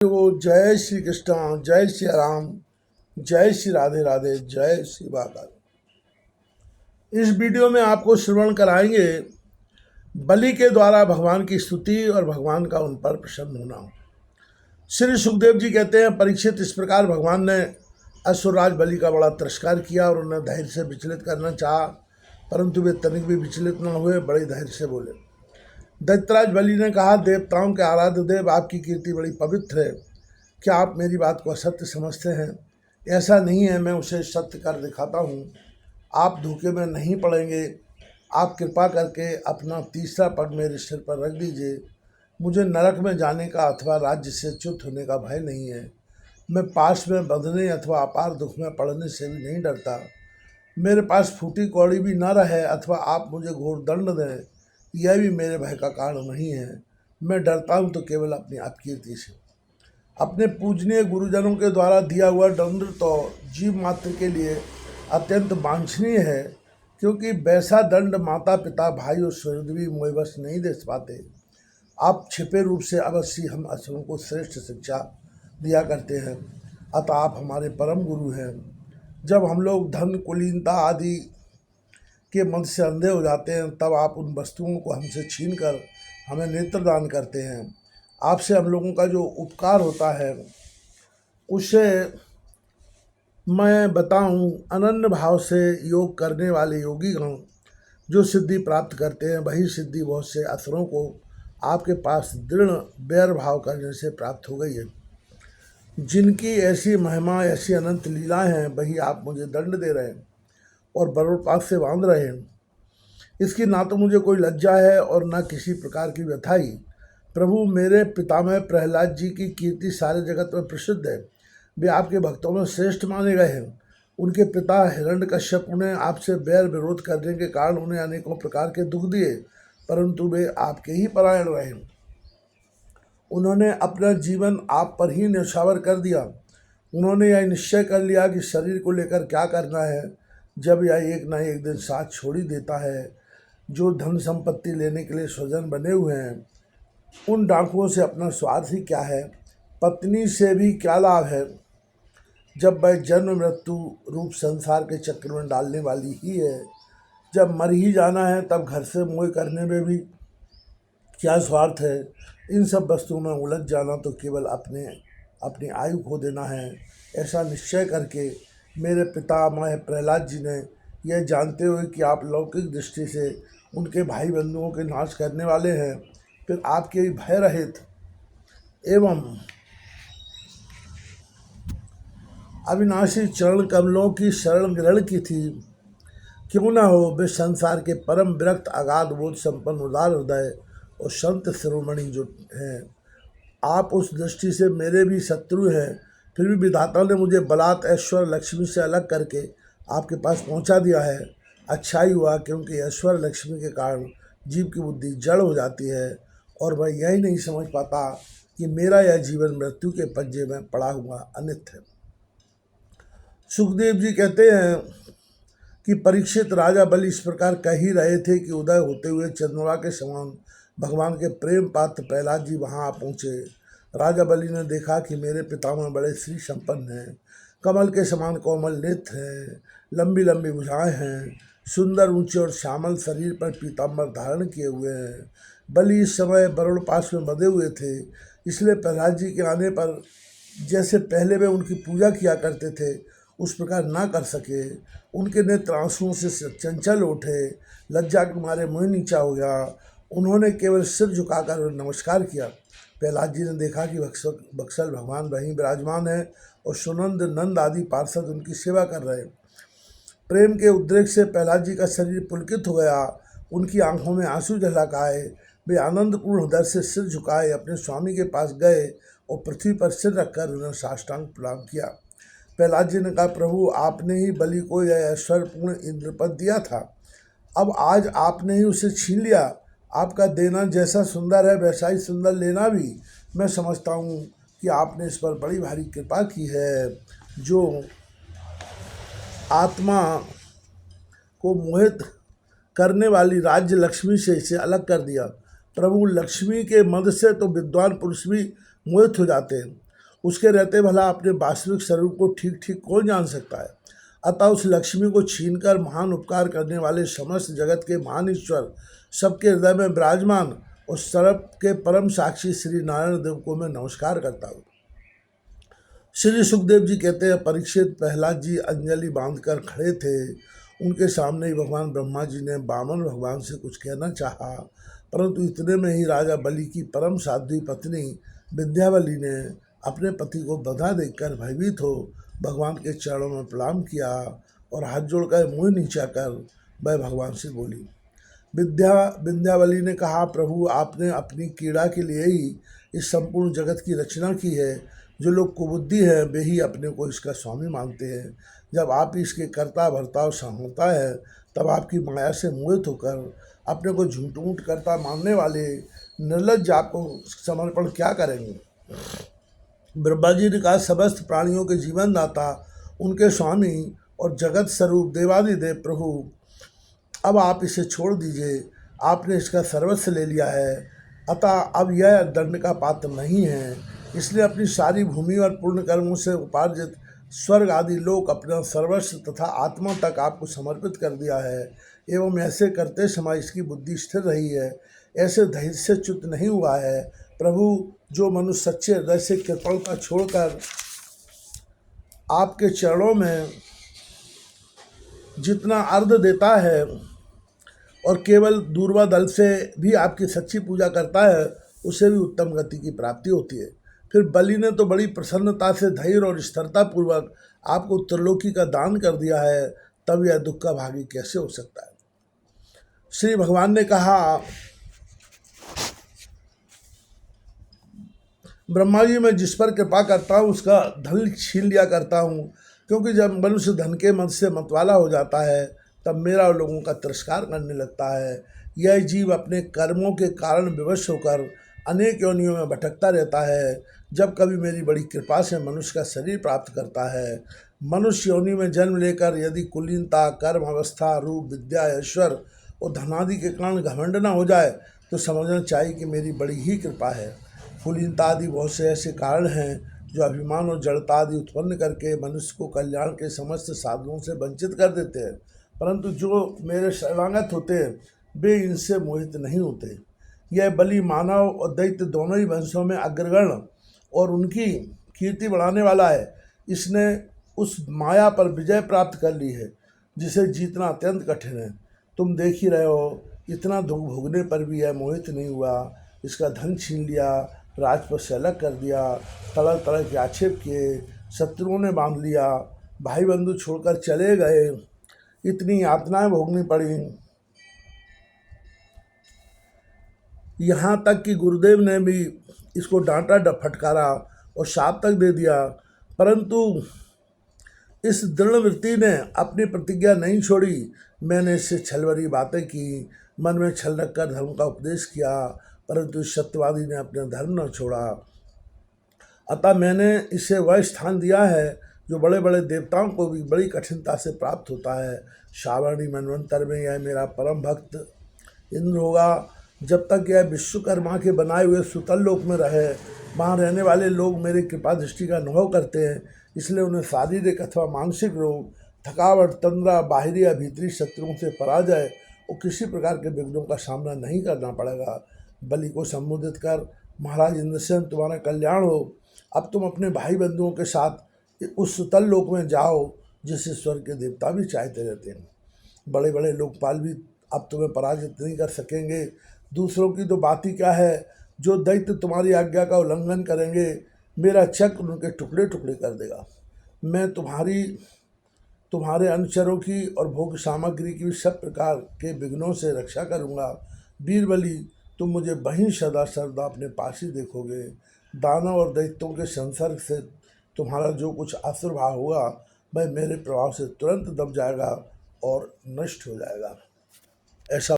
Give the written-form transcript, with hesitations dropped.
जय श्री कृष्ण, जय श्री राम, जय श्री राधे राधे, जय श्री बाबा। इस वीडियो में आपको श्रवण कराएंगे बलि के द्वारा भगवान की स्तुति और भगवान का उन पर प्रसन्न होना। श्री सुखदेव जी कहते हैं, परीक्षित, इस प्रकार भगवान ने असुरराज बलि का बड़ा तिरस्कार किया और उन्हें धैर्य से विचलित करना चाहा, परंतु वे तनिक भी विचलित न हुए, बड़े धैर्य से बोले। दैत्यराज बलि ने कहा, देवताओं के आराध्य देव, आपकी कीर्ति बड़ी पवित्र है। क्या आप मेरी बात को असत्य समझते हैं? ऐसा नहीं है, मैं उसे सत्य कर दिखाता हूँ। आप धोखे में नहीं पड़ेंगे। आप कृपा करके अपना तीसरा पग मेरे सिर पर रख दीजिए। मुझे नरक में जाने का अथवा राज्य से च्युत होने का भय नहीं है। मैं पास में बंधने अथवा अपार दुख में पड़ने से भी नहीं डरता। मेरे पास फूटी कौड़ी भी न रहे अथवा आप मुझे घोर दंड दें, यह भी मेरे भय का कारण नहीं है। मैं डरता हूँ तो केवल अपनी अपकीर्ति से। अपने पूजनीय गुरुजनों के द्वारा दिया हुआ दंड तो जीव मात्र के लिए अत्यंत वांछनीय है, क्योंकि वैसा दंड माता पिता भाई और सुहृद भी मोहवश नहीं दे पाते। आप छिपे रूप से अवश्य हम असुरों को श्रेष्ठ शिक्षा दिया करते हैं, अतः आप हमारे परम गुरु हैं। जब हम लोग धन, कुलीनता आदि के मद से अंधे हो जाते हैं, तब आप उन वस्तुओं को हमसे छीन कर हमें नेत्रदान करते हैं। आपसे हम लोगों का जो उपकार होता है उसे मैं बताऊं। अनन्य भाव से योग करने वाले योगीगण जो सिद्धि प्राप्त करते हैं, वही सिद्धि बहुत से असुरों को आपके पास दृढ़ बैर भाव करने से प्राप्त हो गई है। जिनकी ऐसी महिमा, ऐसी अनंत लीलाएं हैं, वही आप मुझे दंड दे रहे हैं और बरोपात से बांध रहे हैं। इसकी ना तो मुझे कोई लज्जा है और ना किसी प्रकार की व्यथा ही। प्रभु, मेरे पितामह प्रहलाद जी की कीर्ति सारे जगत में प्रसिद्ध है। वे आपके भक्तों में श्रेष्ठ माने गए हैं। उनके पिता हिरण्यकश्यप ने आपसे बैर विरोध करने के कारण उन्हें अनेकों प्रकार के दुख दिए, परंतु वे आपके ही परायण रहे। उन्होंने अपना जीवन आप पर ही न्यौछावर कर दिया। उन्होंने यह निश्चय कर लिया कि शरीर को लेकर क्या करना है, जब यह एक न एक दिन साथ छोड़ ही देता है। जो धन संपत्ति लेने के लिए स्वजन बने हुए हैं, उन डाकुओं से अपना स्वार्थ ही क्या है? पत्नी से भी क्या लाभ है, जब वह जन्म मृत्यु रूप संसार के चक्र में डालने वाली ही है। जब मर ही जाना है, तब घर से मोह करने में भी क्या स्वार्थ है? इन सब वस्तुओं में उलझ जाना तो केवल अपनी आयु खो देना है। ऐसा निश्चय करके मेरे पितामह प्रहलाद जी ने, यह जानते हुए कि आप लौकिक दृष्टि से उनके भाई बंधुओं के नाश करने वाले हैं, फिर आपके भय रहित एवं अविनाशी चरण कमलों की शरण ग्रहण की थी। क्यों न हो, वे संसार के परम विरक्त, अगाध बोध संपन्न, उदार हृदय और संत शिरोमणि जो हैं। आप उस दृष्टि से मेरे भी शत्रु हैं, फिर भी विधाता ने मुझे बलात् ऐश्वर्य लक्ष्मी से अलग करके आपके पास पहुंचा दिया है। अच्छा ही हुआ, क्योंकि ऐश्वर्य लक्ष्मी के कारण जीव की बुद्धि जड़ हो जाती है और वह यही नहीं समझ पाता कि मेरा यह जीवन मृत्यु के पंजे में पड़ा हुआ अनित्य है। सुखदेव जी कहते हैं कि परीक्षित, राजा बलि इस प्रकार कह ही रहे थे कि उदय होते हुए चंद्रमा के समान भगवान के प्रेम पात्र प्रहलाद जी वहाँ आ पहुँचे। राजा बलि ने देखा कि मेरे पितामह बड़े श्री संपन्न हैं, कमल के समान कोमल नेत्र हैं, लंबी लंबी भुजाएं हैं, सुंदर ऊंचे और श्यामल शरीर पर पीताम्बर धारण किए हुए हैं। बलि इस समय वरुण पास में बंधे हुए थे, इसलिए प्रहलाद जी के आने पर जैसे पहले वे उनकी पूजा किया करते थे, उस प्रकार ना कर सके। उनके नेत्र आंसुओं से चंचल उठे, लज्जा के मारे मुँह नीचा हो गया। उन्होंने केवल सिर झुकाकर नमस्कार किया। प्रहलाद जी ने देखा कि बक्सल भगवान वहीं विराजमान है और सुनंद, नंद आदि पार्षद उनकी सेवा कर रहे। प्रेम के उद्रेक से प्रहलाद जी का शरीर पुलकित हो गया। उनकी आंखों में आंसू झलक आए। वे आनंदपूर्ण हृदय से सिर झुकाए अपने स्वामी के पास गए और पृथ्वी पर सिर रखकर उन्हें साष्टांग प्रणाम किया। प्रहलाद जी ने कहा, प्रभु, आपने ही बलि को यह ऐश्वर्यपूर्ण इंद्रपद दिया था, अब आज आपने ही उसे छीन लिया। आपका देना जैसा सुंदर है, वैसा ही सुंदर लेना भी। मैं समझता हूँ कि आपने इस पर बड़ी भारी कृपा की है, जो आत्मा को मोहित करने वाली राज्य लक्ष्मी से इसे अलग कर दिया। प्रभु, लक्ष्मी के मद से तो विद्वान पुरुष भी मोहित हो जाते हैं, उसके रहते भला अपने वास्तविक स्वरूप को ठीक ठीक कौन जान सकता है। अतः उस लक्ष्मी को छीनकर महान उपकार करने वाले समस्त जगत के महान ईश्वर सबके हृदय में विराजमान और सर्व के परम साक्षी श्री नारायण देव को मैं नमस्कार करता हूँ। श्री सुखदेव जी कहते हैं, परीक्षित प्रहलाद जी अंजलि बांधकर खड़े थे। उनके सामने ही भगवान ब्रह्मा जी ने वामन भगवान से कुछ कहना चाहा, परंतु इतने में ही राजा बलि की परम साध्वी पत्नी विंध्यावली ने अपने पति को बंधा देखकर भयभीत हो भगवान के चरणों में प्रणाम किया और हाथ जोड़कर मुँह नीचा कर वह भगवान से बोली। विंध्यावली ने कहा, प्रभु आपने अपनी कीड़ा के लिए ही इस संपूर्ण जगत की रचना की है। जो लोग कुबुद्धि हैं वे ही अपने को इसका स्वामी मानते हैं। जब आप इसके कर्ता भर्ता और संहर्ता है तब आपकी माया से मोहित होकर अपने को झूठ करता मानने वाले निर्लज्ज आपको समर्पण क्या करेंगे। ब्रह्मा जी ने कहा, समस्त प्राणियों के जीवन दाता, उनके स्वामी और जगत स्वरूप देवादिदेव प्रभु, अब आप इसे छोड़ दीजिए। आपने इसका सर्वस्व ले लिया है, अतः अब यह दंड का पात्र नहीं है। इसलिए अपनी सारी भूमि और पूर्ण कर्मों से उपार्जित स्वर्ग आदि लोक, अपना सर्वस्व तथा आत्मा तक आपको समर्पित कर दिया है। एवं ऐसे करते समय इसकी बुद्धि स्थिर रही है, ऐसे धैर्य से च्युत नहीं हुआ है। प्रभु, जो मनुष्य सच्चे हृदय से कृपणता छोड़कर आपके चरणों में जितना अर्घ देता है और केवल दूरवा दल से भी आपकी सच्ची पूजा करता है, उसे भी उत्तम गति की प्राप्ति होती है। फिर बलि ने तो बड़ी प्रसन्नता से धैर्य और स्थिरता पूर्वक आपको त्रिलोकी का दान कर दिया है, तब यह दुख का भागी कैसे हो सकता है। श्री भगवान ने कहा, ब्रह्मा जी, मैं जिस पर कृपा करता हूँ उसका धन छीन लिया करता हूँ, क्योंकि जब मनुष्य धन के मद से मतवाला हो जाता है तब मेरा और लोगों का तिरस्कार करने लगता है। यह जीव अपने कर्मों के कारण विवश होकर अनेक योनियों में भटकता रहता है। जब कभी मेरी बड़ी कृपा से मनुष्य का शरीर प्राप्त करता है, मनुष्य योनि में जन्म लेकर यदि कुलीनता, कर्म अवस्था, रूप, विद्या, ऐश्वर्य और धनादि के कारण घमंड न हो जाए तो समझना चाहिए कि मेरी बड़ी ही कृपा है। कुलीनता आदि बहुत से ऐसे कारण हैं जो अभिमान और जड़ता आदि उत्पन्न करके मनुष्य को कल्याण के समस्त साधनों से वंचित कर देते हैं, परंतु जो मेरे शरणागत होते हैं वे इनसे मोहित नहीं होते। यह बलि मानव और दैत्य दोनों ही वंशों में अग्रगण्य और उनकी कीर्ति बढ़ाने वाला है। इसने उस माया पर विजय प्राप्त कर ली है जिसे जीतना अत्यंत कठिन है। तुम देख ही रहे हो, इतना दुख भोगने पर भी यह मोहित नहीं हुआ। इसका धन छीन लिया, राजपद से अलग कर दिया, तरह तरह के आक्षेप किए, शत्रुओं ने बांध लिया, भाई बंधु छोड़कर चले गए, इतनी यातनाएं भोगनी पड़ी। यहाँ तक कि गुरुदेव ने भी इसको डांटा फटकारा और शाप तक दे दिया, परंतु इस दृढ़ वृत्ति ने अपनी प्रतिज्ञा नहीं छोड़ी। मैंने इससे छलवरी बातें की, मन में छल रखकर धर्म का उपदेश किया, परंतु इस सत्यवादी ने अपना धर्म न छोड़ा। अतः मैंने इसे वह स्थान दिया है जो बड़े बड़े देवताओं को भी बड़ी कठिनता से प्राप्त होता है। श्रावणी मनवंतर में यह मेरा परम भक्त इंद्र होगा। जब तक यह विश्वकर्मा के बनाए हुए सुतल लोक में रहे, वहाँ रहने वाले लोग मेरी कृपा दृष्टि का अनुभव करते हैं, इसलिए उन्हें शारीरिक अथवा मानसिक रोग, थकावट, तंद्रा, बाहरी या भीतरी शत्रुओं से पराजय और किसी प्रकार के विघ्नों का सामना नहीं करना पड़ेगा। बलि को संबोधित कर, महाराज इंद्रसेन, तुम्हारा कल्याण हो। अब तुम अपने भाई बंधुओं के साथ उस सुतल लोक में जाओ जिसे स्वर्ग के देवता भी चाहते रहते हैं। बड़े बड़े लोकपाल भी अब तुम्हें पराजित नहीं कर सकेंगे। दूसरों की तो बात ही क्या है, जो दैत्य तुम्हारी आज्ञा का उल्लंघन करेंगे मेरा चक्र उनके टुकड़े टुकड़े कर देगा। मैं तुम्हारे अनुचरों की और भोग सामग्री की भी सब प्रकार के विघ्नों से रक्षा करूँगा। वीरबली, तुम मुझे वहीं सदा सर्वदा अपने पास ही देखोगे। दानव और दैत्यों के संसर्ग से तुम्हारा जो कुछ आशीर्भाव हुआ वह मेरे प्रभाव से तुरंत दब जाएगा और नष्ट हो जाएगा। ऐसा